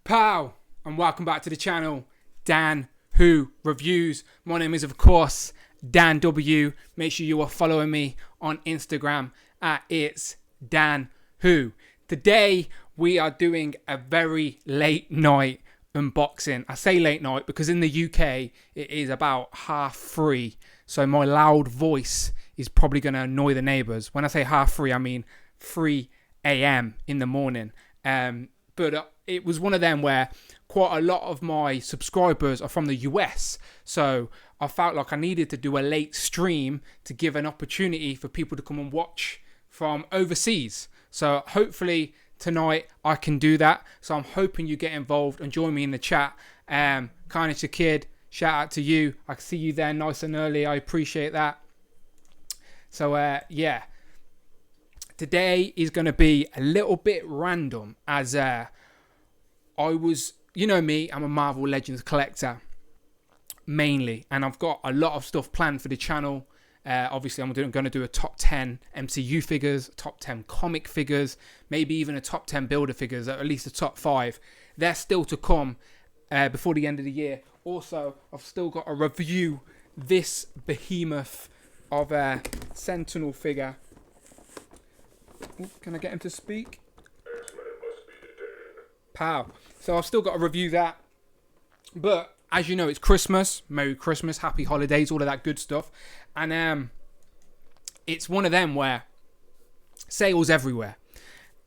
Pow, and welcome back to the channel, Dan Who Reviews. My name is, of course, Dan W. Make sure you are following me on Instagram at It's Dan Who. Today we are doing a very late night unboxing. I say late night because in the UK it is about 3:30, so my loud voice is probably going to annoy the neighbours. When I say 3:30, I mean 3 a.m. in the morning. But it was one of them where quite a lot of my subscribers are from the US. So I felt like I needed to do a late stream to give an opportunity for people to come and watch from overseas. So hopefully tonight I can do that. So I'm hoping you get involved and join me in the chat. Carnage the Kid, shout out to you. I see you there nice and early. I appreciate that. So yeah. Today is going to be a little bit random as I was, you know me, I'm a Marvel Legends collector mainly, and I've got a lot of stuff planned for the channel. Obviously, I'm going to do a top 10 MCU figures, top 10 comic figures, maybe even a top 10 builder figures, at least a top 5. They're still to come before the end of the year. Also, I've still got to review this behemoth of a Sentinel figure. Ooh, can I get him to speak? Pow. So I've still got to review that. But as you know, it's Christmas. Merry Christmas, happy holidays, all of that good stuff. And it's one of them where sales everywhere.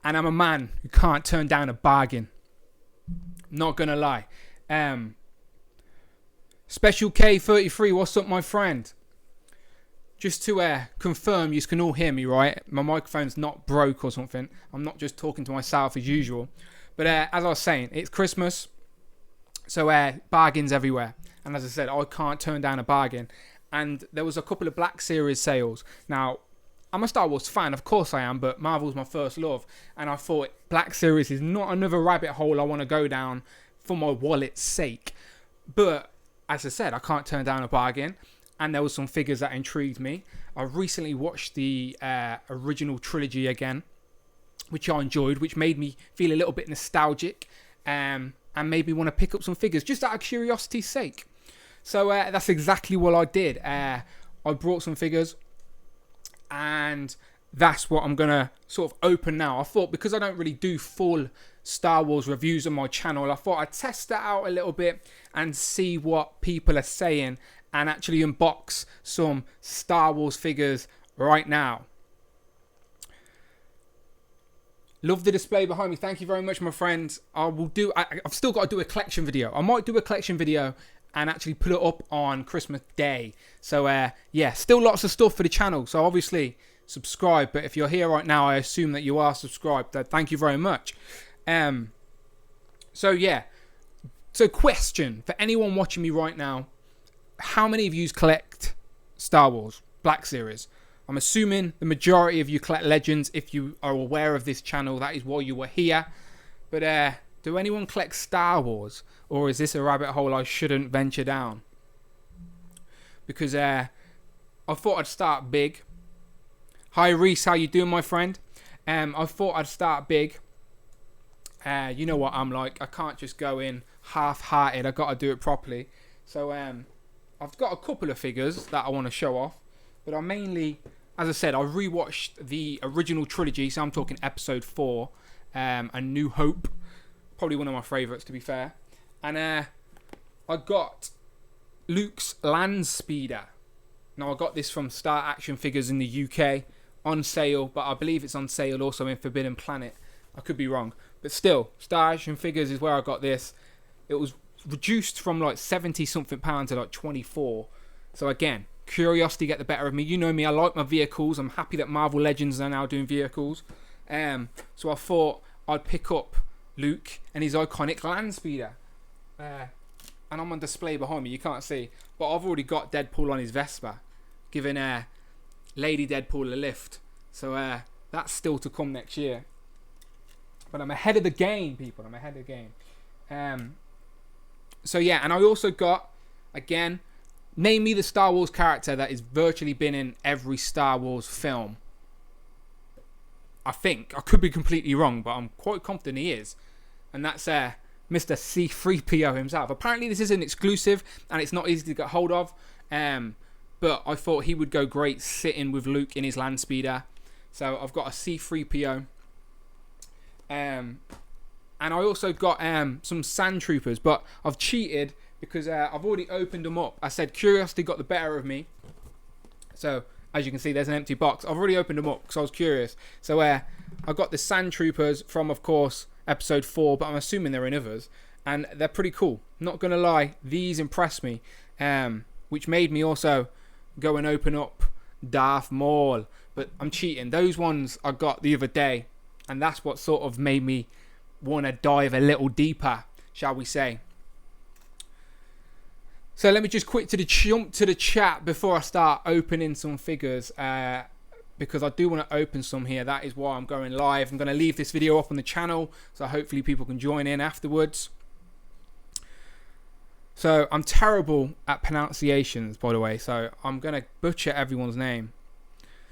And I'm a man who can't turn down a bargain. Not gonna lie. Special K33, what's up, my friend? Just to confirm, you can all hear me, right? My microphone's not broke or something. I'm not just talking to myself as usual. But as I was saying, it's Christmas. So bargains everywhere. And as I said, I can't turn down a bargain. And there was a couple of Black Series sales. Now, I'm a Star Wars fan, of course I am, but Marvel's my first love. And I thought Black Series is not another rabbit hole I want to go down for my wallet's sake. But as I said, I can't turn down a bargain. And there were some figures that intrigued me. I recently watched the original trilogy again, which I enjoyed, which made me feel a little bit nostalgic, and made me want to pick up some figures just out of curiosity's sake. So that's exactly what I did. I brought some figures, and that's what I'm going to sort of open now. I thought, because I don't really do full Star Wars reviews on my channel, I thought I'd test that out a little bit and see what people are saying, and actually unbox some Star Wars figures right now. Love the display behind me. Thank you very much, my friends. I've still got to do a collection video. I might do a collection video and actually put it up on Christmas Day. So yeah, still lots of stuff for the channel. So obviously subscribe. But if you're here right now, I assume that you are subscribed. Thank you very much. So yeah. So question for anyone watching me right now. How many of you collect Star Wars Black Series? I'm assuming the majority of you collect Legends. If you are aware of this channel, that is why you were here. But do anyone collect Star Wars? Or is this a rabbit hole I shouldn't venture down? Because I thought I'd start big. Hi Reese, how you doing, my friend? I thought I'd start big. You know what I'm like. I can't just go in half-hearted. I've got to do it properly. So I've got a couple of figures that I want to show off. But I mainly, as I said, I rewatched the original trilogy. So I'm talking episode 4, A New Hope. Probably one of my favourites, to be fair. And I got Luke's Land Speeder. Now, I got this from Star Action Figures in the UK on sale. But I believe it's on sale also in Forbidden Planet. I could be wrong. But still, Star Action Figures is where I got this. It was reduced from like 70 something pounds to like 24. So again, curiosity get the better of me. You know me, I like my vehicles. I'm happy that Marvel Legends are now doing vehicles. So I thought I'd pick up Luke and his iconic land speeder. And I'm on display behind me, you can't see. But I've already got Deadpool on his Vespa, giving Lady Deadpool a lift. So that's still to come next year. But I'm ahead of the game, people. I'm ahead of the game. So yeah, and I also got, again, Name me the Star Wars character that has virtually been in every Star Wars film. I think. I could be completely wrong, but I'm quite confident he is. And that's Mr. C-3PO himself. Apparently this isn't exclusive and it's not easy to get hold of. But I thought he would go great sitting with Luke in his land speeder. So I've got a C-3PO. And I also got some sand troopers, but I've cheated because I've already opened them up. I said curiosity got the better of me. So as you can see, there's an empty box. I've already opened them up because I was curious. So I got the sand troopers from, of course, episode 4, but I'm assuming they're in others. And they're pretty cool. Not going to lie, these impressed me. Which made me also go and open up Darth Maul. But I'm cheating. Those ones I got the other day. And that's what sort of made me want to dive a little deeper, shall we say. So let me just jump to the chat before I start opening some figures. Because I do want to open some here. That is why I'm going live. I'm going to leave this video up on the channel. So hopefully people can join in afterwards. So I'm terrible at pronunciations, by the way. So I'm going to butcher everyone's name.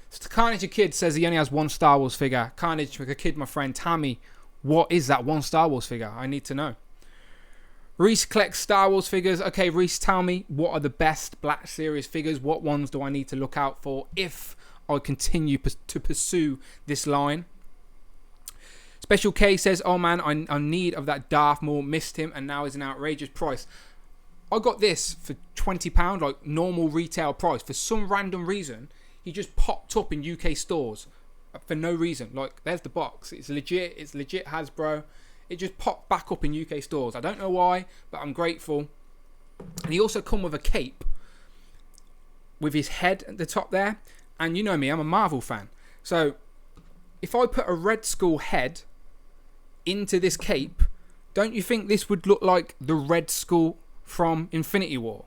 So Carnage a Kid says he only has one Star Wars figure. Carnage a Kid, my friend Tammy. What is that one Star Wars figure? I need to know. Reese collects Star Wars figures. Okay, Reese, tell me, what are the best Black Series figures? What ones do I need to look out for if I continue to pursue this line? Special K says, oh man, I'm in need of that Darth Maul. Missed him and now is an outrageous price. I got this for £20, like normal retail price. For some random reason, he just popped up in UK stores for no reason. Like, there's the box. It's legit Hasbro. It just popped back up in UK stores. I don't know why, but I'm grateful. And he also come with a cape with his head at the top there. And you know me, I'm a Marvel fan. So if I put a Red Skull head into this cape, don't you think this would look like the Red Skull from Infinity War?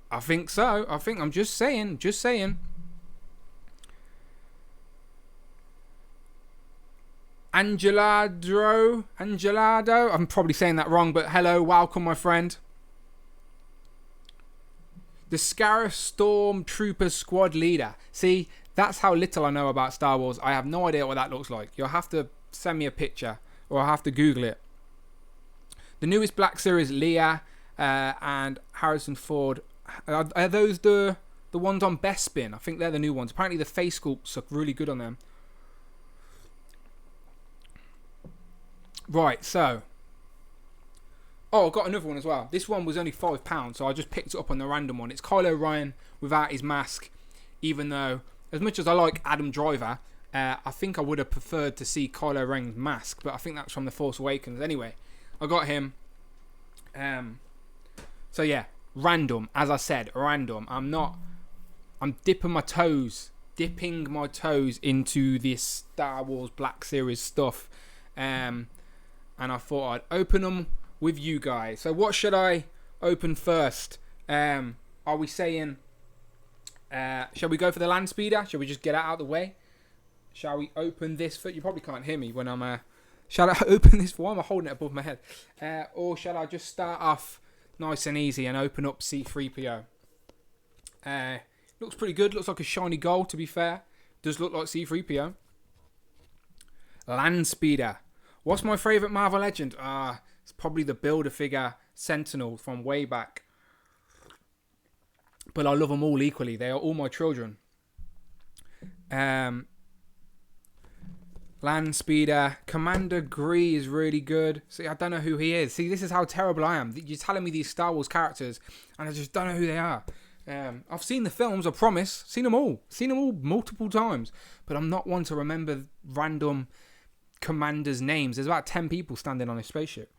I think so. I'm just saying. Angelado, I'm probably saying that wrong, but hello, welcome my friend. The Scarif Stormtrooper Squad Leader. See, that's how little I know about Star Wars. I have no idea what that looks like. You'll have to send me a picture, or I'll have to Google it. The newest Black Series, Leia and Harrison Ford. Are those the ones on Bespin? I think they're the new ones. Apparently the face sculpts look really good on them. Right, so. Oh, I got another one as well. This one was only £5, so I just picked it up on the random one. It's Kylo Ren without his mask. Even though, as much as I like Adam Driver, I think I would have preferred to see Kylo Ren's mask. But I think that's from The Force Awakens. Anyway, I got him. So yeah, random. As I said, random. I'm dipping my toes into this Star Wars Black Series stuff. And I thought I'd open them with you guys. So what should I open first? Are we saying, shall we go for the land speeder? Shall we just get it out of the way? Shall we open this for, you probably can't hear me when I'm, shall I open this? Why am I holding it above my head? Or shall I just start off nice and easy and open up C-3PO? Looks pretty good. Looks like a shiny gold, to be fair. Does look like C-3PO. Land speeder. What's my favourite Marvel Legend? It's probably the Build-A-Figure Sentinel from way back. But I love them all equally. They are all my children. Land Speeder. Commander Gree is really good. See, I don't know who he is. See, this is how terrible I am. You're telling me these Star Wars characters, and I just don't know who they are. I've seen the films, I promise. Seen them all multiple times. But I'm not one to remember random commanders' names. There's about 10 people standing on a spaceship.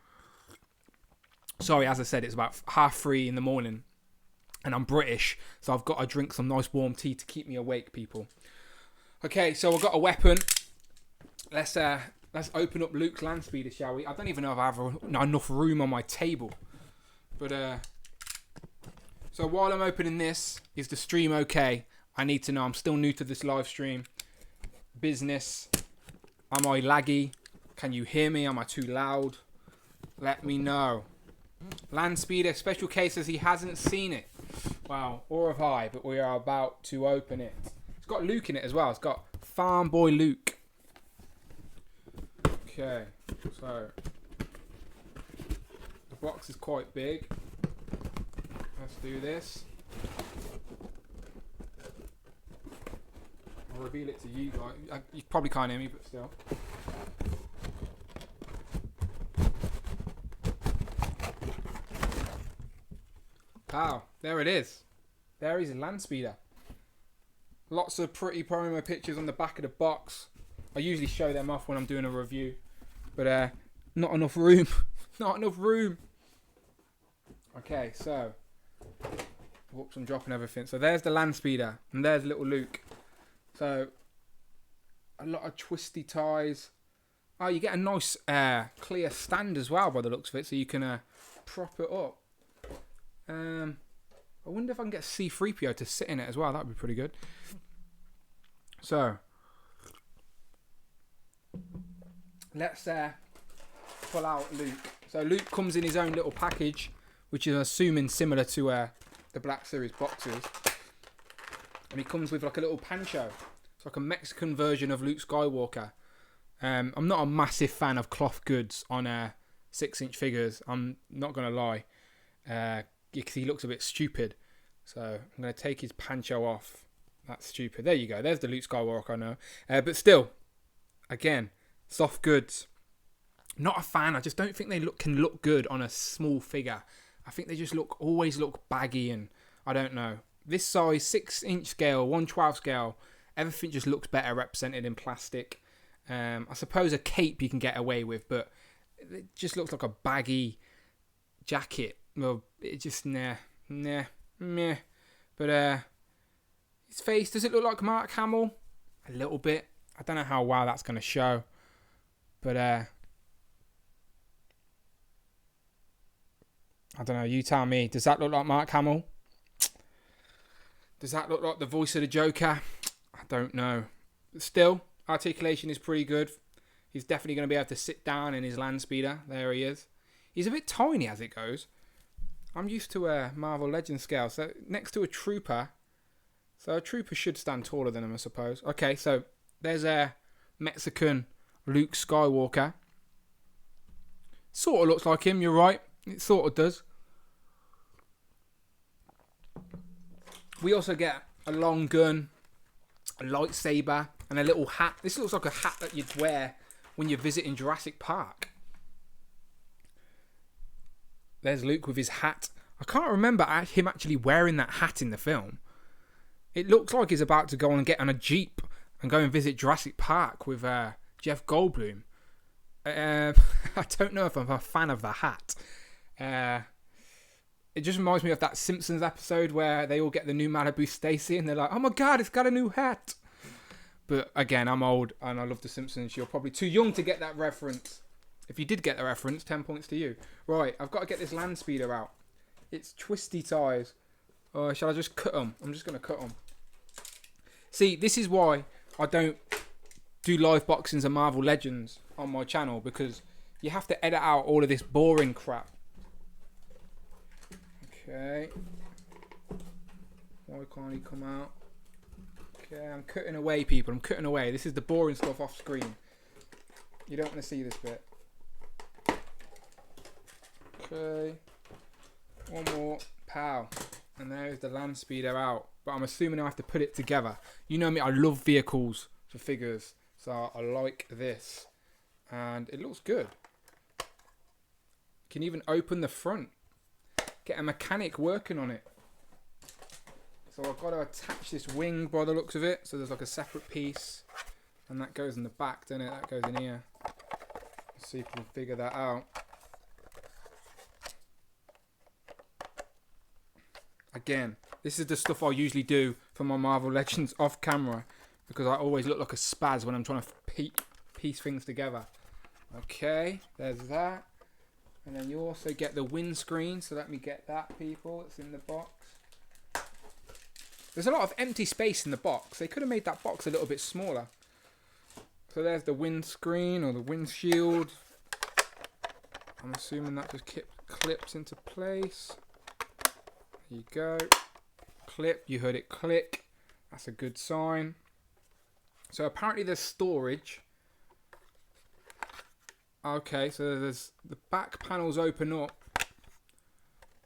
Sorry, as I said, it's about 3:30 in the morning. And I'm British, so I've got to drink some nice warm tea to keep me awake, people. Okay, so I've got a weapon. Let's open up Luke's land speeder, shall we? I don't even know if I have enough room on my table. But, so while I'm opening this, is the stream okay? I need to know. I'm still new to this live stream. Business. Am I laggy? Can you hear me? Am I too loud? Let me know. Land Speeder special case as he hasn't seen it. Wow, or have I, but we are about to open it. It's got Luke in it as well. It's got Farm Boy Luke. Okay, so the box is quite big. Let's do this. I'll reveal it to you guys. You probably can't hear me, but still. Wow, there it is. There is a Land Speeder. Lots of pretty promo pictures on the back of the box. I usually show them off when I'm doing a review, but not enough room. Not enough room. Okay, so whoops, I'm dropping everything. So there's the Land Speeder, and there's little Luke. So a lot of twisty ties. Oh, you get a nice clear stand as well by the looks of it, so you can prop it up. I wonder if I can get C-3PO to sit in it as well. That would be pretty good. So let's pull out Luke. So Luke comes in his own little package, which is assuming similar to the Black Series boxes. And he comes with like a little pancho. It's like a Mexican version of Luke Skywalker. I'm not a massive fan of cloth goods on 6-inch figures. I'm not going to lie. Because he looks a bit stupid. So I'm going to take his pancho off. That's stupid. There you go. There's the Luke Skywalker, I know. But still, again, soft goods. Not a fan. I just don't think they can look good on a small figure. I think they just always look baggy, and I don't know. This size, 6-inch scale, 1/12 scale, everything just looks better represented in plastic. I suppose a cape you can get away with, but it just looks like a baggy jacket. Well, it just meh. But his face, does it look like Mark Hamill? A little bit. I don't know how well that's going to show, but I don't know. You tell me. Does that look like Mark Hamill? Does that look like the voice of the Joker? I don't know. But still, articulation is pretty good. He's definitely going to be able to sit down in his Land Speeder. There he is. He's a bit tiny as it goes. I'm used to a Marvel Legends scale. So next to a trooper. So a trooper should stand taller than him, I suppose. Okay, so there's a Mexican Luke Skywalker. Sort of looks like him, you're right. It sort of does. We also get a long gun, a lightsaber, and a little hat. This looks like a hat that you'd wear when you're visiting Jurassic Park. There's Luke with his hat. I can't remember him actually wearing that hat in the film. It looks like he's about to go and get on a Jeep and go and visit Jurassic Park with Jeff Goldblum. I don't know if I'm a fan of the hat. It just reminds me of that Simpsons episode where they all get the new Malibu Stacy and they're like, oh my god, it's got a new hat. But again, I'm old and I love the Simpsons. You're probably too young to get that reference. If you did get the reference, 10 points to you. Right, I've got to get this Land Speeder out. It's twisty ties. Shall I just cut them? I'm just going to cut them. See, this is why I don't do live boxings of Marvel Legends on my channel, because you have to edit out all of this boring crap. Okay. Why can't he come out? Okay, I'm cutting away, people. I'm cutting away. This is the boring stuff off screen. You don't want to see this bit. Okay. One more. Pow. And there's the Land Speeder out. But I'm assuming I have to put it together. You know me, I love vehicles for figures. So I like this. And it looks good. You can even open the front. Get a mechanic working on it. So I've got to attach this wing by the looks of it. So there's like a separate piece. And that goes in the back, doesn't it? That goes in here. Let's see if we can figure that out. Again, this is the stuff I usually do for my Marvel Legends off camera, because I always look like a spaz when I'm trying to piece things together. Okay, there's that. And then you also get the windscreen, so let me get that, people. It's in the box. There's a lot of empty space in the box. They could have made that box a little bit smaller. So there's the windscreen or the windshield. I'm assuming that just clips into place. There you go. Clip, you heard it click. That's a good sign. So apparently there's storage. Okay, so there's the back panels open up,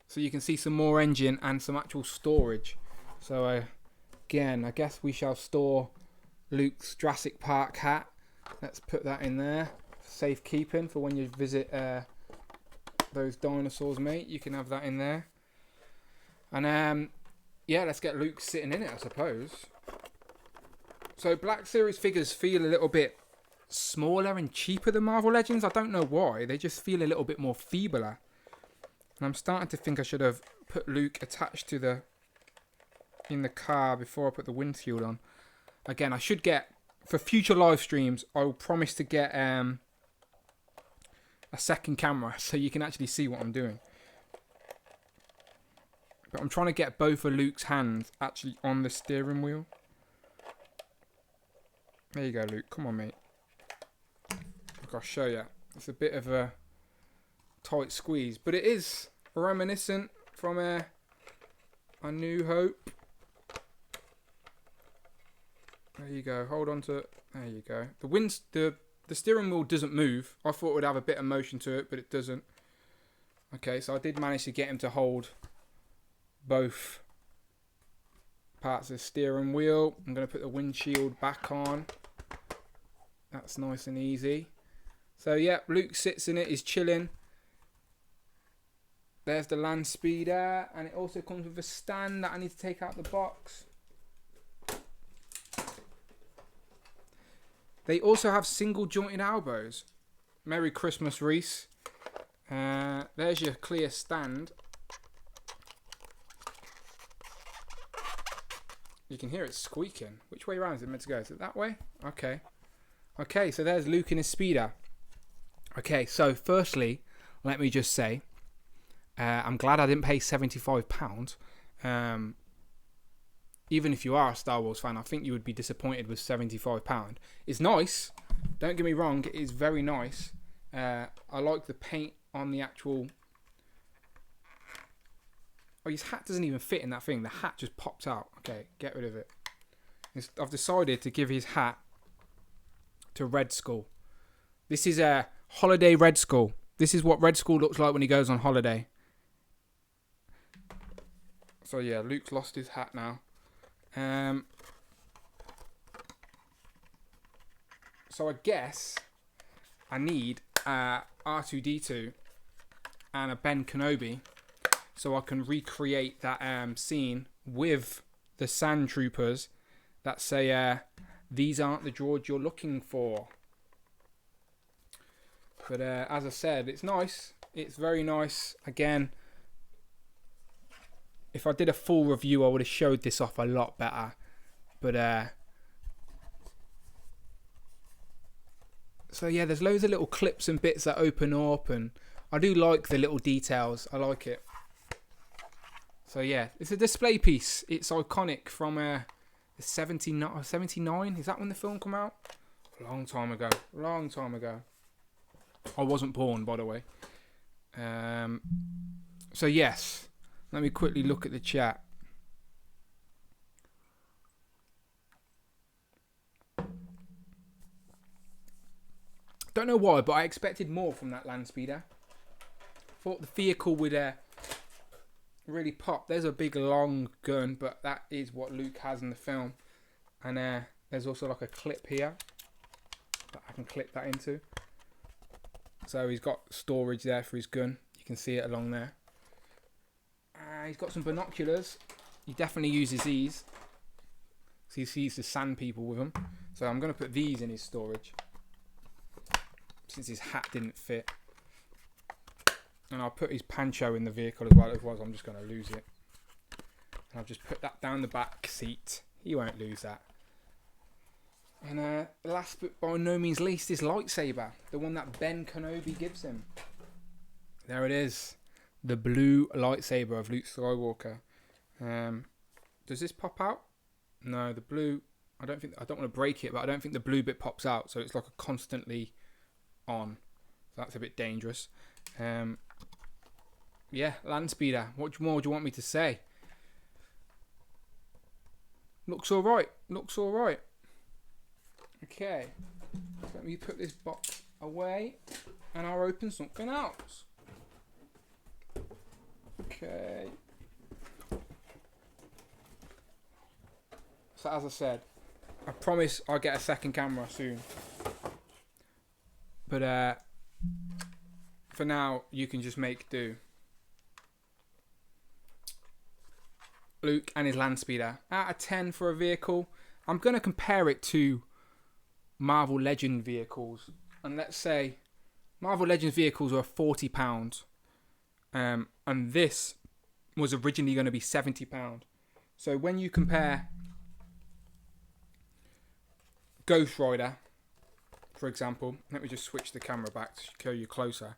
so you can see some more engine and some actual storage. So again, I guess we shall store Luke's Jurassic Park hat. Let's put that in there, safekeeping for when you visit those dinosaurs, mate. You can have that in there. And yeah, let's get Luke sitting in it, I suppose. So Black Series figures feel a little bit smaller and cheaper than Marvel Legends. I don't know why. They just feel a little bit more feebler. And I'm starting to think I should have put Luke attached to in the car before I put the windshield on. Again, I should get, for future live streams, I'll promise to get a second camera so you can actually see what I'm doing. But I'm trying to get both of Luke's hands actually on the steering wheel. There you go, Luke. Come on, mate. Look, I'll show you. It's a bit of a tight squeeze, but it is reminiscent from A New Hope. There you go. Hold on to. There you go. The steering wheel doesn't move. I thought it would have a bit of motion to it, but it doesn't. Okay, so I did manage to get him to hold both parts of the steering wheel. I'm going to put the windshield back on. That's nice and easy. So yeah, Luke sits in it, he's chilling. There's the land speeder, and it also comes with a stand that I need to take out the box. They also have single jointed elbows. Merry Christmas, Reese. There's your clear stand. You can hear it squeaking. Which way around is it meant to go? Is it that way? Okay. Okay, so there's Luke in his speeder. Okay, so firstly, let me just say, I'm glad I didn't pay £75. Even if you are a Star Wars fan, I think you would be disappointed with £75. It's nice. Don't get me wrong, it is very nice. I like the paint on the actual... Oh, his hat doesn't even fit in that thing. The hat just pops out. Okay, get rid of it. I've decided to give his hat to Red Skull. This is a holiday Red Skull. This is what Red Skull looks like when he goes on holiday. So yeah, Luke's lost his hat now. So I guess I need R2-D2 and a Ben Kenobi, so I can recreate that scene with the Sand Troopers that say, these aren't the droids you're looking for. But as I said, it's nice. It's very nice. Again, if I did a full review, I would have showed this off a lot better. But so yeah, there's loads of little clips and bits that open up, and I do like the little details. I like it. So yeah, it's a display piece. It's iconic from 79. Is that when the film came out? A long time ago. Long time ago. I wasn't born, by the way. So yes, let me quickly look at the chat. Don't know why, but I expected more from that land speeder. Thought the vehicle would really pop. There's a big long gun, but that is what Luke has in the film. And there's also like a clip here that I can clip that into. So he's got storage there for his gun. You can see it along there. He's got some binoculars. He definitely uses these. So he sees the sand people with them. So I'm going to put these in his storage, since his hat didn't fit. And I'll put his pancho in the vehicle as well. Otherwise I'm just going to lose it. And I'll just put that down the back seat. He won't lose that. And last but by no means least is lightsaber. The one that Ben Kenobi gives him. There it is. The blue lightsaber of Luke Skywalker. Does this pop out? No, the blue... I don't want to break it, but I don't think the blue bit pops out. So it's like a constantly on. So that's a bit dangerous. yeah, land speeder. What more do you want me to say? Looks all right. Looks all right. Okay. Let me put this box away and I'll open something else. Okay. So as I said, I promise I'll get a second camera soon. But for now, you can just make do. Luke and his land speeder. Out of 10 for a vehicle. I'm going to compare it to Marvel Legends vehicles. And let's say Marvel Legends vehicles are £40. And this was originally going to be £70. So when you compare Ghost Rider, for example, let me just switch the camera back to show you closer.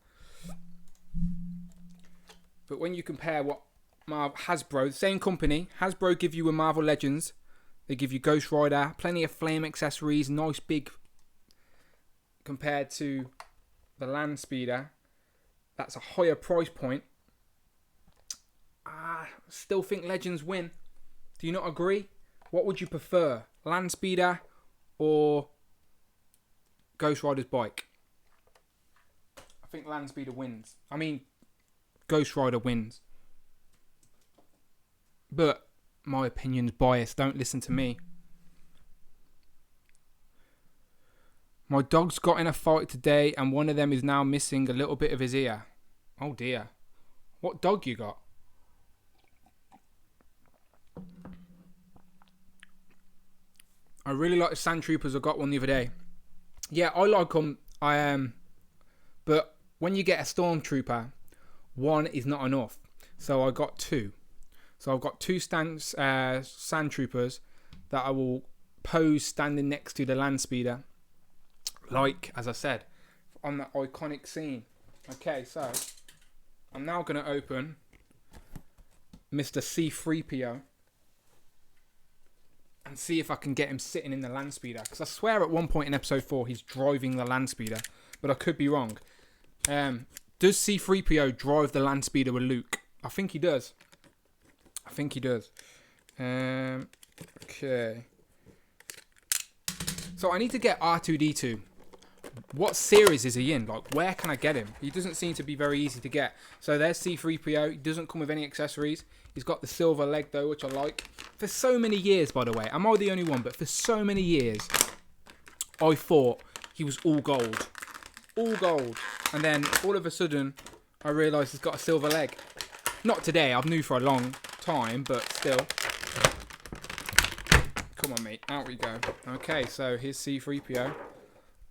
But when you compare what Hasbro, the same company, Hasbro give you a Marvel Legends, they give you Ghost Rider, plenty of flame accessories, nice big, compared to the land speeder, that's a higher price point. Still think Legends win. Do you not agree? What would you prefer, land speeder or Ghost Rider's bike? I think land speeder wins. I mean, Ghost Rider wins. But my opinion's biased. Don't listen to me. My dog's got in a fight today and one of them is now missing a little bit of his ear. Oh dear. What dog you got? I really like the Sand Troopers. I got one the other day. Yeah, I like them. But when you get a Stormtrooper, one is not enough. So I got two. So I've got two Sand Troopers that I will pose standing next to the land speeder. Like, as I said, on that iconic scene. Okay, so I'm now going to open Mr. C-3PO and see if I can get him sitting in the land speeder. Because I swear at one point in episode 4 he's driving the land speeder. But I could be wrong. Does C-3PO drive the land speeder with Luke? I think he does. Okay. So I need to get R2-D2. What series is he in? Like, where can I get him? He doesn't seem to be very easy to get. So there's C-3PO. He doesn't come with any accessories. He's got the silver leg though, which I like. For so many years, by the way, am I the only one? But for so many years, I thought he was all gold. All gold. And then all of a sudden, I realised he's got a silver leg. Not today. I've knew for a long time, but still. Come on, mate. Out we go. Okay, so here's C-3PO.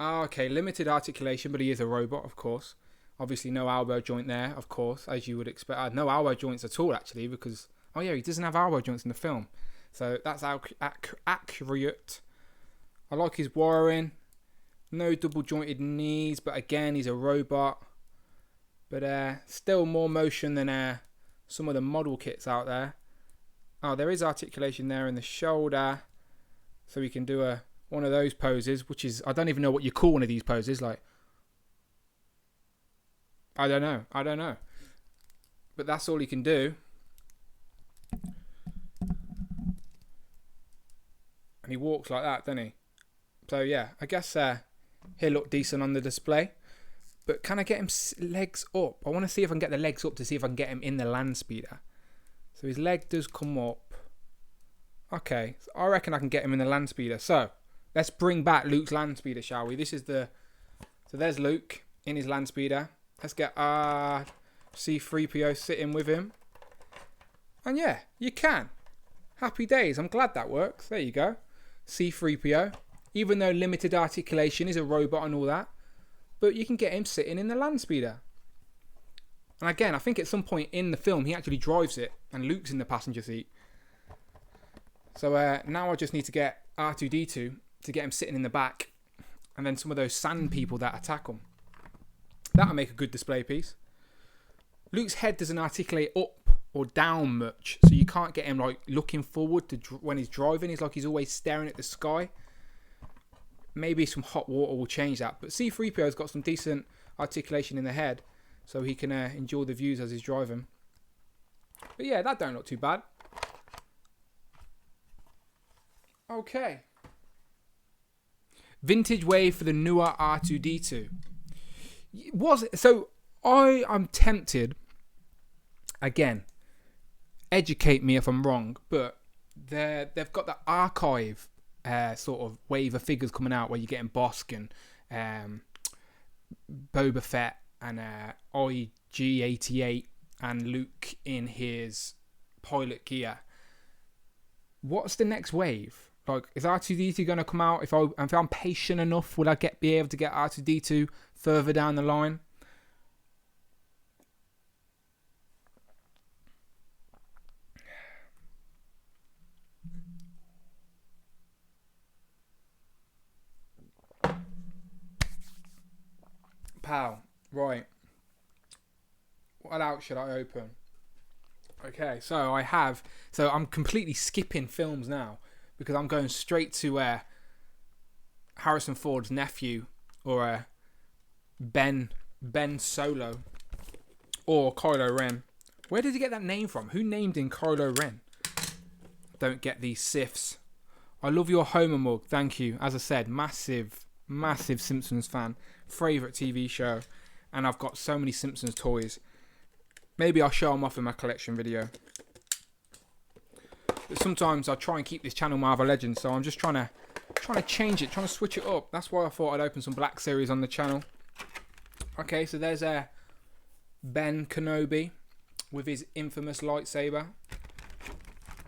Okay, limited articulation, but he is a robot, of course. Obviously, no elbow joint there, of course, as you would expect. No elbow joints at all, actually, because... Oh, yeah, he doesn't have elbow joints in the film. So that's accurate. I like his wiring. No double-jointed knees, but again, he's a robot. But still more motion than some of the model kits out there. Oh, there is articulation there in the shoulder. So we can do one of those poses, which is... I don't even know what you call one of these poses. Like, I don't know. But that's all he can do. And he walks like that, doesn't he? So, yeah, I guess he'll look decent on the display. But can I get him legs up? I want to see if I can get the legs up to see if I can get him in the land speeder. So his leg does come up. Okay, so I reckon I can get him in the land speeder. So let's bring back Luke's land speeder, shall we? This is the... So there's Luke in his land speeder. Let's get C-3PO sitting with him. And yeah, you can. Happy days. I'm glad that works. There you go. C-3PO. Even though limited articulation, is a robot and all that. But you can get him sitting in the land speeder. And again, I think at some point in the film, he actually drives it. And Luke's in the passenger seat. So now I just need to get R2-D2 to get him sitting in the back. And then some of those sand people that attack him. That'll make a good display piece. Luke's head doesn't articulate up or down much. So you can't get him like looking forward to when he's driving. He's like he's always staring at the sky. Maybe some hot water will change that. But C-3PO's got some decent articulation in the head. so he can enjoy the views as he's driving. But yeah, that don't look too bad. Okay. Vintage wave for the newer R2D2. Was it? So I'm tempted. Again, educate me if I'm wrong, but they've got the archive sort of wave of figures coming out where you're getting Bosk and Boba Fett and IG-88 and Luke in his pilot gear. What's the next wave? Like, is R2D2 going to come out? If I'm patient enough, will I be able to get R2D2 further down the line? Pal, right. What out should I open? Okay, so I'm completely skipping films now because I'm going straight to Harrison Ford's nephew, or Ben Solo, or Kylo Ren. Where did he get that name from? Who named him Kylo Ren? Don't get these Siths. I love your Homer mug, thank you. As I said, massive Simpsons fan. Favourite TV show. And I've got so many Simpsons toys. Maybe I'll show them off in my collection video. But sometimes I try and keep this channel Marvel Legends, so I'm just trying to change it, trying to switch it up. That's why I thought I'd open some Black Series on the channel. Okay, so there's Ben Kenobi with his infamous lightsaber,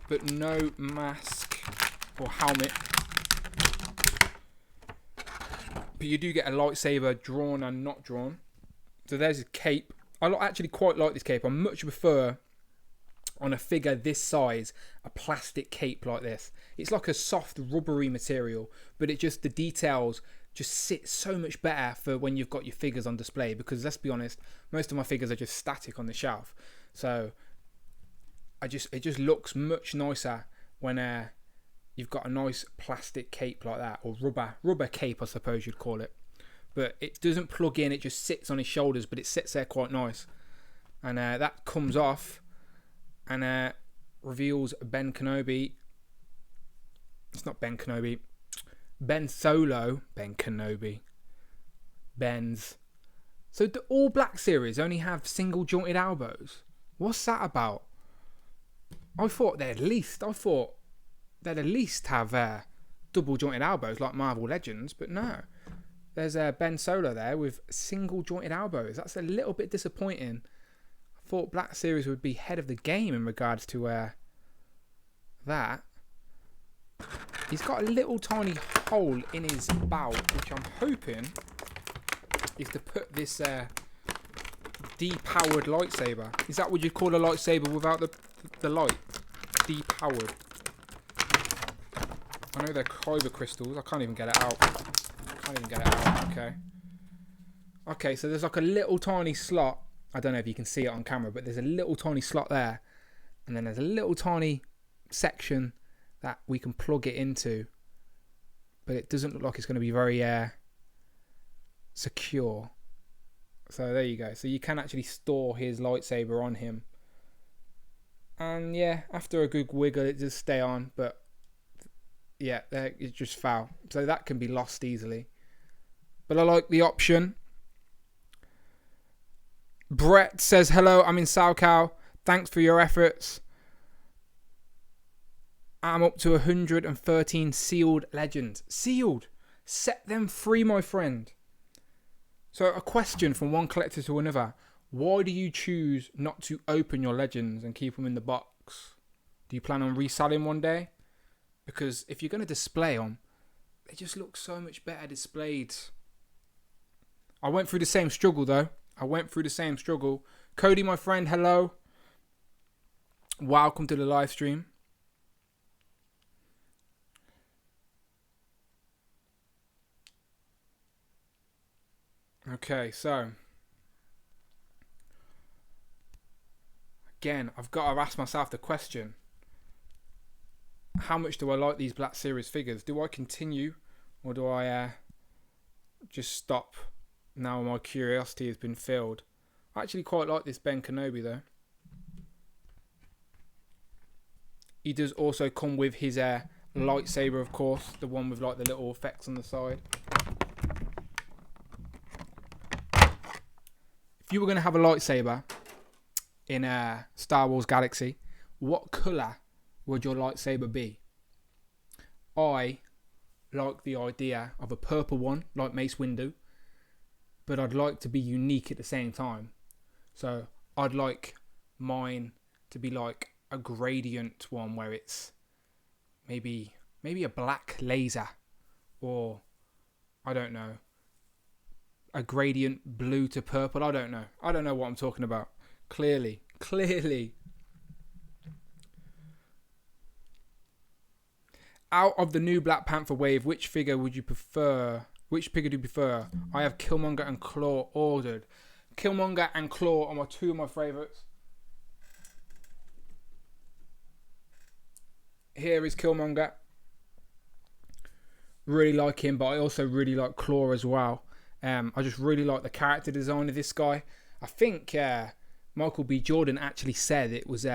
but no mask or helmet. But you do get a lightsaber drawn and not drawn. So there's his cape. I actually quite like this cape. I much prefer, on a figure this size, a plastic cape like this. It's like a soft rubbery material, but the details just sit so much better for when you've got your figures on display, because let's be honest, most of my figures are just static on the shelf. So it just looks much nicer when you've got a nice plastic cape like that, or rubber cape I suppose you'd call it. But it doesn't plug in, it just sits on his shoulders, but it sits there quite nice. And that comes off and reveals Ben Kenobi. It's not Ben Kenobi. Ben Solo. Ben Kenobi. Ben's. So the All Black series only have single jointed elbows. What's that about? I thought they'd at least have double jointed elbows like Marvel Legends, but no. There's Ben Solo there with single jointed elbows. That's a little bit disappointing. I thought Black Series would be head of the game in regards to that. He's got a little tiny hole in his belt, which I'm hoping is to put this depowered lightsaber. Is that what you'd call a lightsaber without the light? Depowered. I know they're kyber crystals. I can't even get it out. Okay, so there's like a little tiny slot. I don't know if you can see it on camera, but there's a little tiny slot there. And then there's a little tiny section that we can plug it into. But it doesn't look like it's going to be very secure. So there you go. So you can actually store his lightsaber on him. And yeah, after a good wiggle, it does stay on. But yeah, it's just foul. So that can be lost easily. But I like the option. Brett says, hello, I'm in SoCal. Thanks for your efforts. I'm up to 113 sealed legends. Sealed. Set them free, my friend. So a question from one collector to another. Why do you choose not to open your legends and keep them in the box? Do you plan on reselling one day? Because if you're going to display them, they just look so much better displayed. I went through the same struggle though. Cody, my friend, hello. Welcome to the live stream. Okay, so again, I've got to ask myself the question. How much do I like these Black Series figures? Do I continue, or do I just stop now my curiosity has been filled? I actually quite like this Ben Kenobi though. He does also come with his lightsaber, of course, the one with like the little effects on the side. If you were going to have a lightsaber in Star Wars Galaxy, what colour would your lightsaber be? I like the idea of a purple one, like Mace Windu, but I'd like to be unique at the same time. So I'd like mine to be like a gradient one where it's maybe a black laser, or I don't know, a gradient blue to purple. I don't know what I'm talking about. Clearly. Out of the new Black Panther wave, which figure would you prefer? Which figure do you prefer? I have Killmonger and Claw ordered. Killmonger and Claw are two of my favourites. Here is Killmonger. Really like him, but I also really like Claw as well. I just really like the character design of this guy. I think Michael B. Jordan actually said it was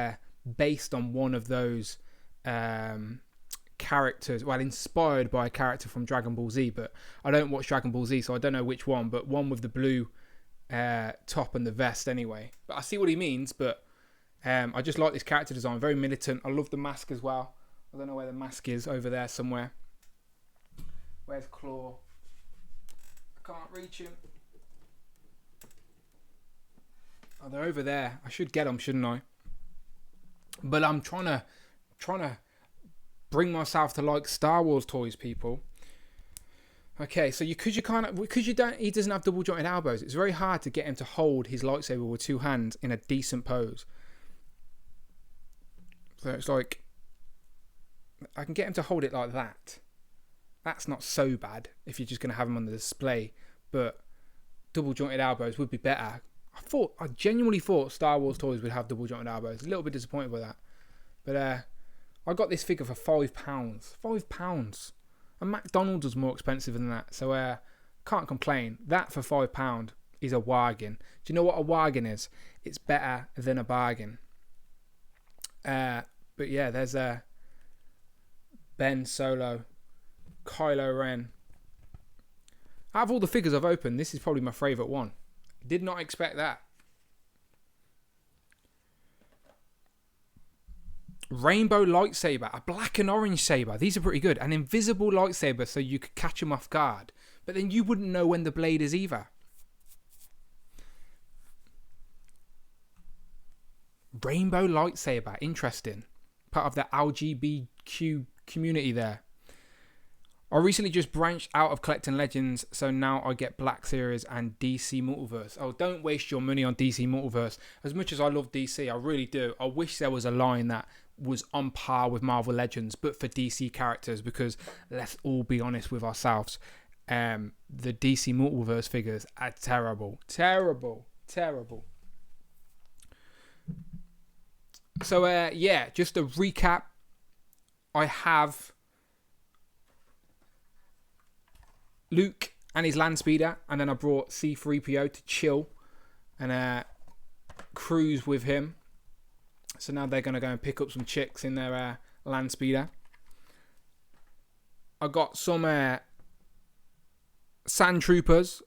based on one of those characters, well, inspired by a character from Dragon Ball Z, but I don't watch Dragon Ball Z, so I don't know which one, but one with the blue top and the vest anyway. But I see what he means, but I just like this character design, very militant. I love the mask as well. I don't know where the mask is, over there somewhere. Where's Claw? I can't reach him. Oh, they're over there. I should get them, shouldn't I? But I'm trying to bring myself to like Star Wars toys, people. Okay, so he doesn't have double jointed elbows. It's very hard to get him to hold his lightsaber with two hands in a decent pose. So it's like, I can get him to hold it like that. That's not so bad if you're just going to have him on the display. But double jointed elbows would be better. I genuinely thought Star Wars toys would have double jointed elbows. A little bit disappointed with that. But I got this figure for £5. £5. And McDonald's was more expensive than that. So can't complain. That for £5 is a bargain. Do you know what a bargain is? It's better than a bargain. But yeah, there's Ben Solo, Kylo Ren. Out of all the figures I've opened, this is probably my favourite one. Did not expect that. Rainbow lightsaber, a black and orange saber. These are pretty good. An invisible lightsaber so you could catch them off guard. But then you wouldn't know when the blade is either. Rainbow lightsaber, interesting. Part of the LGBTQ community there. I recently just branched out of collecting Legends, so now I get Black Series and DC Multiverse. Oh, don't waste your money on DC Multiverse. As much as I love DC, I really do. I wish there was a line that was on par with Marvel Legends, but for DC characters, because let's all be honest with ourselves, the DC Multiverse figures are terrible. So, yeah, just a recap. I have Luke and his land speeder, and then I brought C-3PO to chill and cruise with him. So now they're going to go and pick up some chicks in their land speeder. I got some sand troopers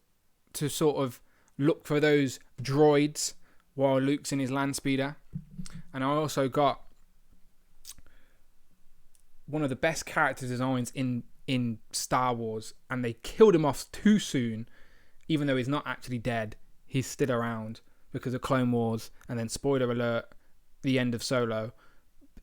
to sort of look for those droids while Luke's in his land speeder. And I also got one of the best character designs in Star Wars, and they killed him off too soon, even though he's not actually dead. He's still around because of Clone Wars, and then spoiler alert, the end of Solo.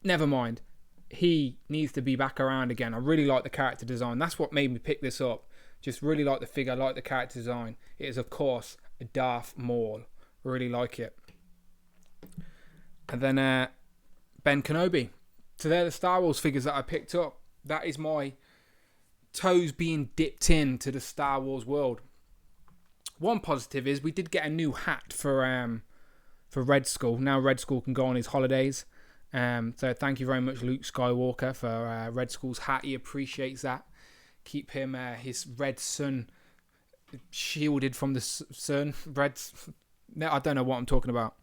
Never mind, he needs to be back around again. I really like the character design. That's what made me pick this up. Just really like the figure, like the character design. It is, of course, a Darth Maul. Really like it. And then Ben Kenobi. So they're the Star Wars figures that I picked up. That is my toes being dipped into the Star Wars world. One positive is we did get a new hat for Red Skull. Now Red Skull can go on his holidays. So thank you very much, Luke Skywalker, for Red Skull's hat. He appreciates that. Keep him his red sun shielded from the sun. No, I don't know what I'm talking about.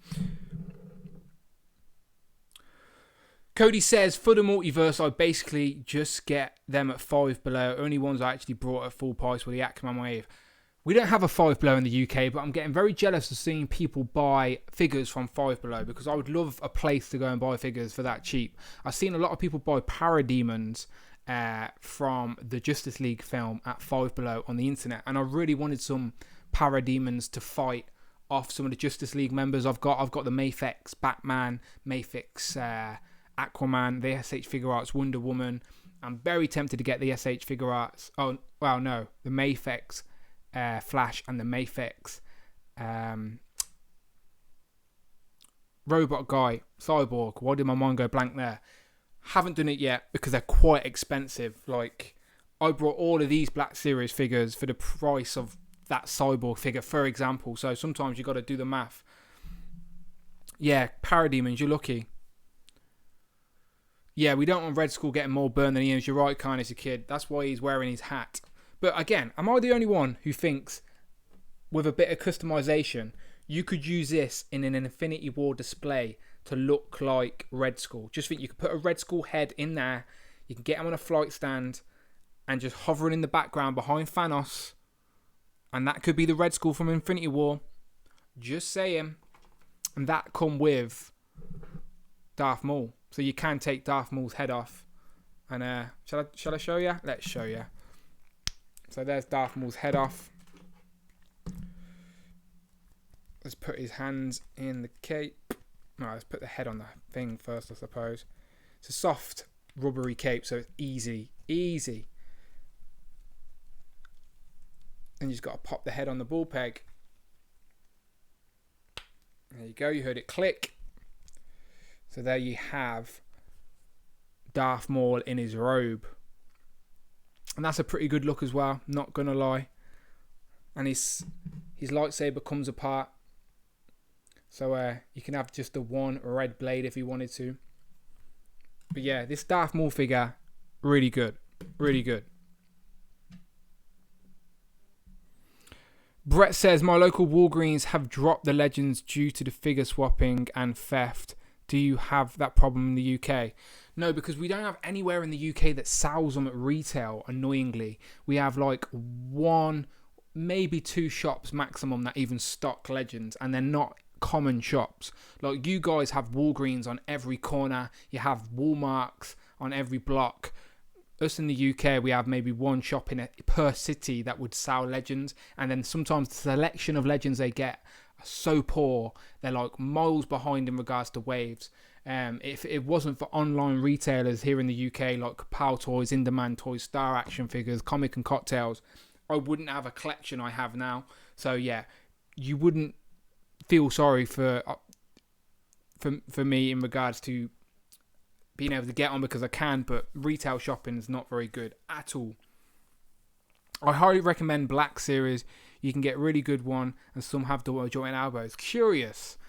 Cody says, for the multiverse, I basically just get them at Five Below. Only ones I actually brought at full price were the Aquaman wave. We don't have a Five Below in the UK, but I'm getting very jealous of seeing people buy figures from Five Below, because I would love a place to go and buy figures for that cheap. I've seen a lot of people buy Parademons from the Justice League film at Five Below on the internet, and I really wanted some Parademons to fight off some of the Justice League members. I've got the Mafex Batman, Mafex Aquaman, the SH Figure Arts Wonder Woman. I'm very tempted to get the SH Figure Arts. Oh, well, no, the Mafex Flash and the Mafex Robot Guy Cyborg. Why did my mind go blank there? Haven't done it yet because they're quite expensive. Like, I brought all of these Black Series figures for the price of that Cyborg figure, for example. So sometimes you got to do the math. Yeah, Parademons, you're lucky. Yeah, we don't want Red Skull getting more burn than he is. You're right, Kindness a Kid. That's why he's wearing his hat. But again, am I the only one who thinks with a bit of customization, you could use this in an Infinity War display to look like Red Skull? Just think you could put a Red Skull head in there. You can get him on a flight stand and just hovering in the background behind Thanos. And that could be the Red Skull from Infinity War. Just saying. And that come with Darth Maul. So you can take Darth Maul's head off. And shall I show you? Let's show you. So there's Darth Maul's head off. Let's put his hands in the cape. No, let's put the head on the thing first, I suppose. It's a soft, rubbery cape, so it's easy. Easy. And you just got to pop the head on the ball peg. There you go. You heard it click. So there you have Darth Maul in his robe. And that's a pretty good look as well, not going to lie. And his lightsaber comes apart. So you can have just the one red blade if you wanted to. But yeah, this Darth Maul figure, really good. Really good. Brett says, my local Walgreens have dropped the Legends due to the figure swapping and theft. Do you have that problem in the UK? No, because we don't have anywhere in the UK that sells them at retail, annoyingly. We have like one, maybe two shops maximum that even stock Legends, and they're not common shops. Like, you guys have Walgreens on every corner. You have Walmarts on every block. Us in the UK, we have maybe one shop per city that would sell Legends, and then sometimes the selection of Legends they get are so poor, they're like miles behind in regards to waves. If it wasn't for online retailers here in the UK like Pal Toys, In Demand Toys, Star Action Figures, Comic and Cocktails, I wouldn't have a collection I have now. So yeah, you wouldn't feel sorry for me in regards to being able to get on, because I can, but retail shopping is not very good at all. I highly recommend Black Series. You can get a really good one, and some have double jointed elbows. Curious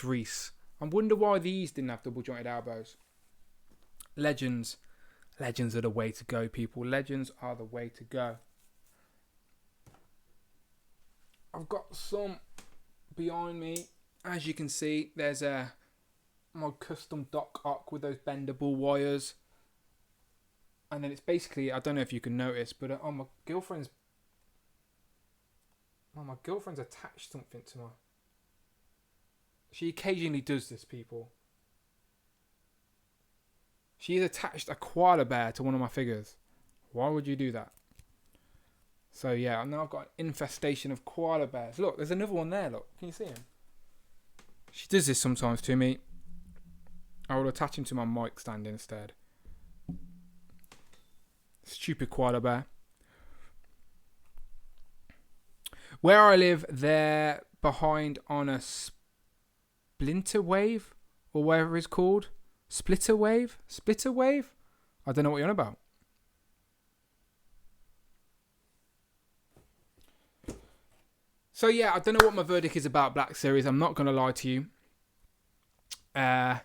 Reese. I wonder why these didn't have double jointed elbows. Legends are the way to go, people. Legends are the way to go. I've got some behind me. As you can see, there's my custom Doc Ock with those bendable wires. And then it's basically, I don't know if you can notice, but my girlfriend's attached something to my... She occasionally does this, people. She's attached a koala bear to one of my figures. Why would you do that? So yeah, now I've got an infestation of koala bears. Look, there's another one there, look. Can you see him? She does this sometimes to me. I will attach him to my mic stand instead. Stupid koala bear. Where I live, they're behind on a splinter wave, or whatever it's called. Splitter wave? Splitter wave? I don't know what you're on about. So yeah, I don't know what my verdict is about Black Series. I'm not going to lie to you. They're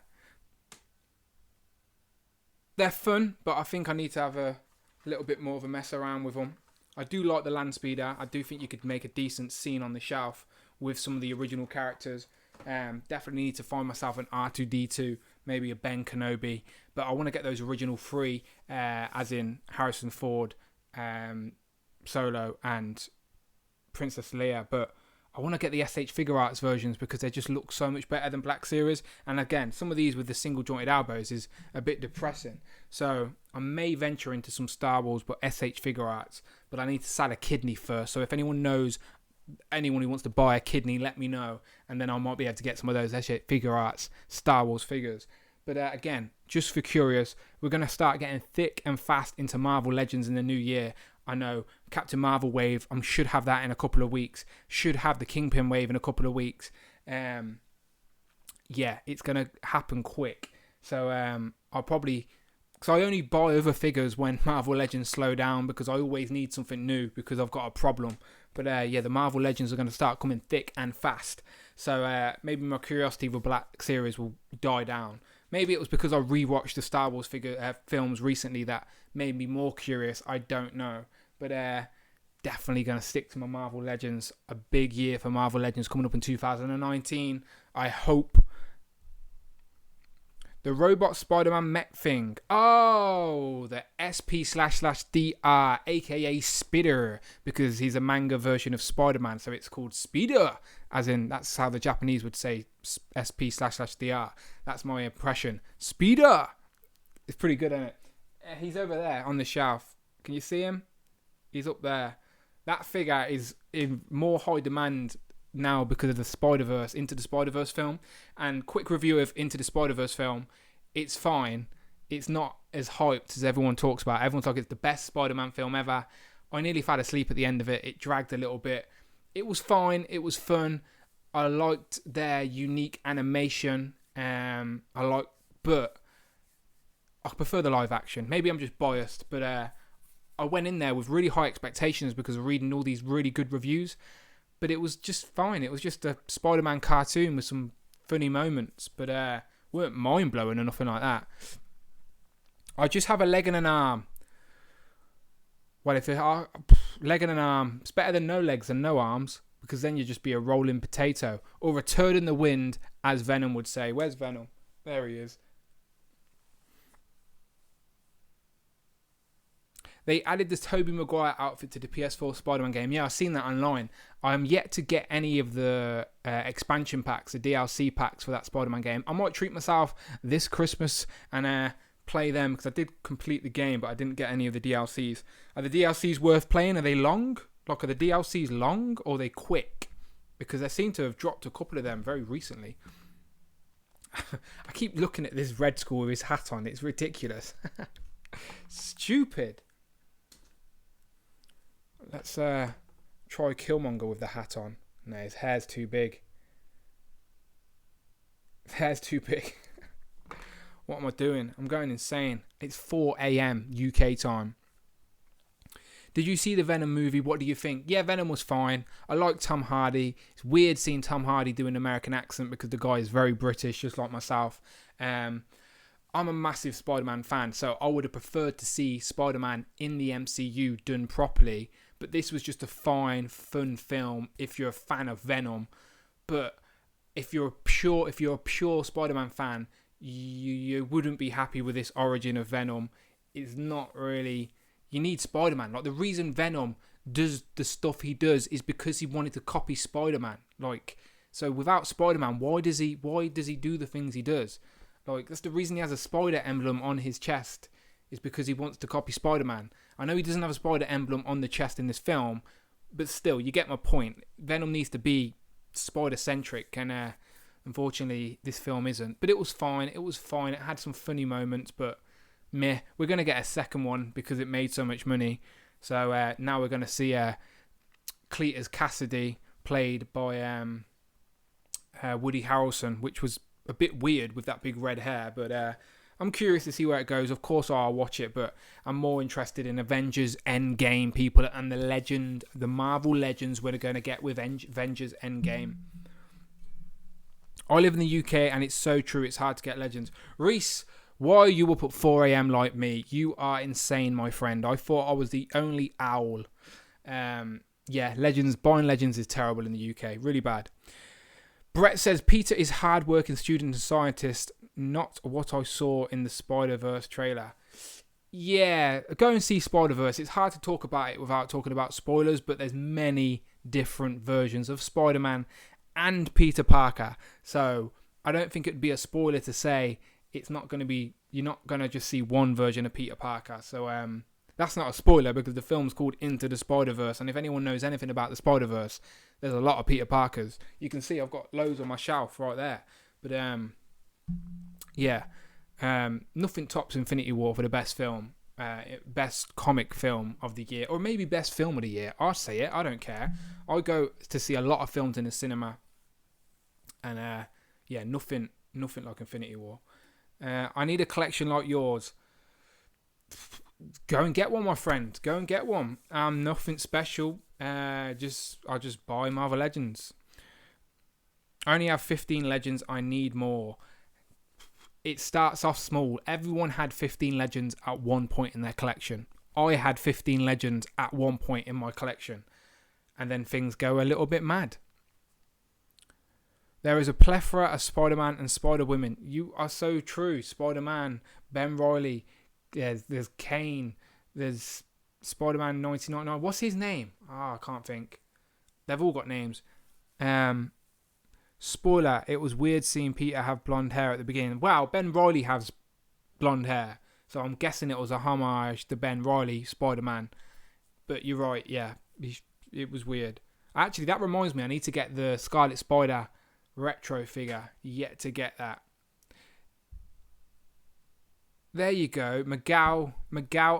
fun, but I think I need to have a little bit more of a mess around with them. I do like the land speeder. I do think you could make a decent scene on the shelf with some of the original characters. Definitely need to find myself an R2D2, maybe a Ben Kenobi, but I want to get those original three, as in Harrison Ford, Solo, and Princess Leia. But I want to get the SH Figure Arts versions because they just look so much better than Black Series. And again, some of these with the single jointed elbows is a bit depressing. So I may venture into some Star Wars but SH Figure Arts, but I need to sell a kidney first. So if anyone knows anyone who wants to buy a kidney, let me know, and then I might be able to get some of those SH Figure Arts Star Wars figures. But again, just for curious, we're going to start getting thick and fast into Marvel Legends in the new year. I know Captain Marvel wave, I should have that in a couple of weeks. Should have the Kingpin wave in a couple of weeks. Yeah, it's going to happen quick. So I'll probably... Because I only buy other figures when Marvel Legends slow down, because I always need something new because I've got a problem. But yeah, the Marvel Legends are going to start coming thick and fast. So maybe my curiosity for Black Series will die down. Maybe it was because I rewatched the Star Wars films recently that made me more curious. I don't know. But definitely going to stick to my Marvel Legends. A big year for Marvel Legends coming up in 2019. I hope. The robot Spider-Man mech thing. Oh, the SP//DR, aka Spider, because he's a manga version of Spider-Man, so it's called Spider, as in that's how the Japanese would say SP//DR. That's my impression. Spider. It's pretty good, isn't it? He's over there on the shelf. Can you see him? He's up there. That figure is in more high demand now because of the Spider-Verse, Into the Spider-Verse film. And quick review of Into the Spider-Verse film. It's fine. It's not as hyped as everyone talks about. Everyone's like, it's the best Spider-Man film ever. I nearly fell asleep at the end of it. It dragged a little bit. It was fine. It was fun. I liked their unique animation. But I prefer the live action. Maybe I'm just biased, but I went in there with really high expectations because of reading all these really good reviews. But it was just fine. It was just a Spider-Man cartoon with some funny moments. But weren't mind-blowing or nothing like that. I just have a leg and an arm. Well, if leg and an arm, it's better than no legs and no arms. Because then you'd just be a rolling potato. Or a turd in the wind, as Venom would say. Where's Venom? There he is. They added this Tobey Maguire outfit to the PS4 Spider-Man game. Yeah, I've seen that online. I'm yet to get any of the expansion packs, the DLC packs for that Spider-Man game. I might treat myself this Christmas and play them, because I did complete the game, but I didn't get any of the DLCs. Are the DLCs worth playing? Are they long? Like, are the DLCs long or are they quick? Because I seem to have dropped a couple of them very recently. I keep looking at this Red Skull with his hat on. It's ridiculous. Stupid. Let's try Killmonger with the hat on. No, his hair's too big. His hair's too big. What am I doing? I'm going insane. It's 4 a.m. UK time. Did you see the Venom movie? What do you think? Yeah, Venom was fine. I like Tom Hardy. It's weird seeing Tom Hardy do an American accent because the guy is very British, just like myself. I'm a massive Spider-Man fan, so I would have preferred to see Spider-Man in the MCU done properly. But this was just a fine, fun film if you're a fan of Venom. But if you're a pure Spider-Man fan, you wouldn't be happy with this origin of Venom. It's not really... You need Spider-Man. Like, the reason Venom does the stuff he does is because he wanted to copy Spider-Man. Like, so without Spider-Man, why does he do the things he does? Like, that's the reason he has a spider emblem on his chest, is because he wants to copy Spider-Man. I know he doesn't have a spider emblem on the chest in this film, but still, you get my point. Venom needs to be spider-centric, and unfortunately, this film isn't. But it was fine. It was fine. It had some funny moments, but meh. We're going to get a second one because it made so much money. So now we're going to see Cletus Cassidy, played by Woody Harrelson, which was a bit weird with that big red hair, but I'm curious to see where it goes. Of course I'll watch it, but I'm more interested in Avengers Endgame, people, and the Marvel Legends we're going to get with Avengers Endgame. I live in the UK, and it's so true, it's hard to get Legends. Reese, why are you up at 4 a.m. like me? You are insane, my friend. I thought I was the only owl. Yeah, Legends, buying Legends is terrible in the UK. Really bad. Brett says, Peter is hard-working student and scientist, not what I saw in the Spider-Verse trailer. Yeah, go and see Spider-Verse. It's hard to talk about it without talking about spoilers, but there's many different versions of Spider-Man and Peter Parker. So I don't think it'd be a spoiler to say it's not going to be, you're not going to just see one version of Peter Parker. So that's not a spoiler because the film's called Into the Spider-Verse. And if anyone knows anything about the Spider-Verse, there's a lot of Peter Parkers. You can see I've got loads on my shelf right there. But yeah, nothing tops Infinity War for the best film, best comic film of the year, or maybe best film of the year. I'll say it. I don't care. I go to see a lot of films in the cinema. And yeah, nothing like Infinity War. I need a collection like yours. Go and get one, my friend. Go and get one. Nothing special. I'll just buy Marvel Legends. I only have 15 Legends. I need more. It starts off small. Everyone had 15 Legends at one point in their collection. I had 15 Legends at one point in my collection. And then things go a little bit mad. There is a plethora of Spider-Man and Spider-Women. You are so true. Spider-Man, Ben Reilly, there's Kane, there's Spider-Man 1999. What's his name? I can't think. They've all got names. Spoiler, it was weird seeing Peter have blonde hair at the beginning. Wow, Ben Reilly has blonde hair. So I'm guessing it was a homage to Ben Reilly, Spider-Man. But you're right, yeah. It was weird. Actually, that reminds me, I need to get the Scarlet Spider retro figure. Yet to get that. There you go. Miguel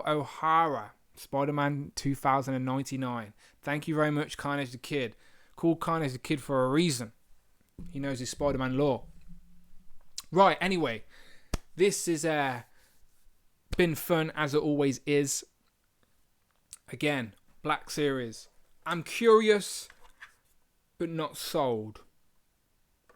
O'Hara. Spider-Man 2099. Thank you very much, Carnage the Kid. Called Carnage the Kid for a reason. He knows his Spider-Man lore. Right, anyway. This has been fun as it always is. Again, Black Series. I'm curious, but not sold.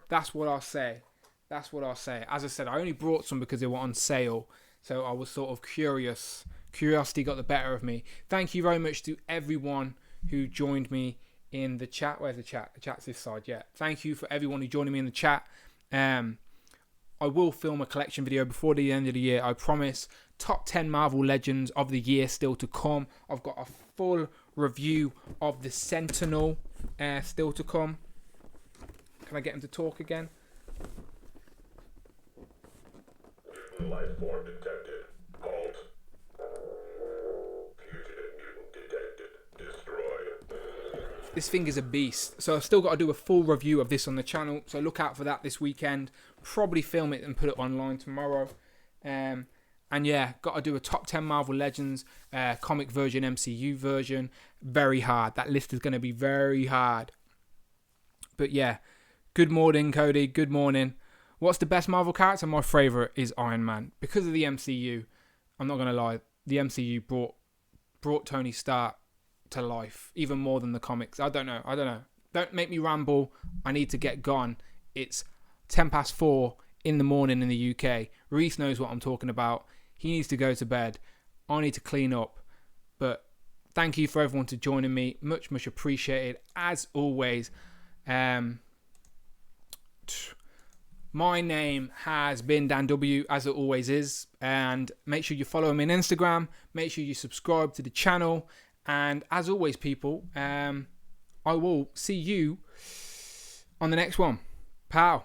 That's what I'll say. As I said, I only brought some because they were on sale. So I was sort of curious. Curiosity got the better of me. Thank you very much to everyone who joined me in the chat. Where's the chat? The chat's this side, yeah. Thank you for everyone who joined me in the chat. I will film a collection video before the end of the year, I promise. Top 10 Marvel Legends of the year still to come. I've got a full review of the Sentinel still to come. Can I get him to talk again? Life form detected. Halt. Fugitive mutant detected. Destroy. This thing is a beast. So I've still got to do a full review of this on the channel. So look out for that this weekend. Probably film it and put it online tomorrow. And yeah, got to do a top 10 Marvel Legends comic version, MCU version. Very hard. That list is going to be very hard. But yeah, good morning, Cody. Good morning. What's the best Marvel character? My favourite is Iron Man. Because of the MCU, I'm not going to lie, the MCU brought Tony Stark to life, even more than the comics. I don't know. Don't make me ramble. I need to get gone. It's 4:10 in the morning in the UK. Reese knows what I'm talking about. He needs to go to bed. I need to clean up. But thank you for everyone to joining me. Much, much appreciated. As always, my name has been Dan W, as it always is. And make sure you follow me on Instagram. Make sure you subscribe to the channel. And as always, people, I will see you on the next one. Pow.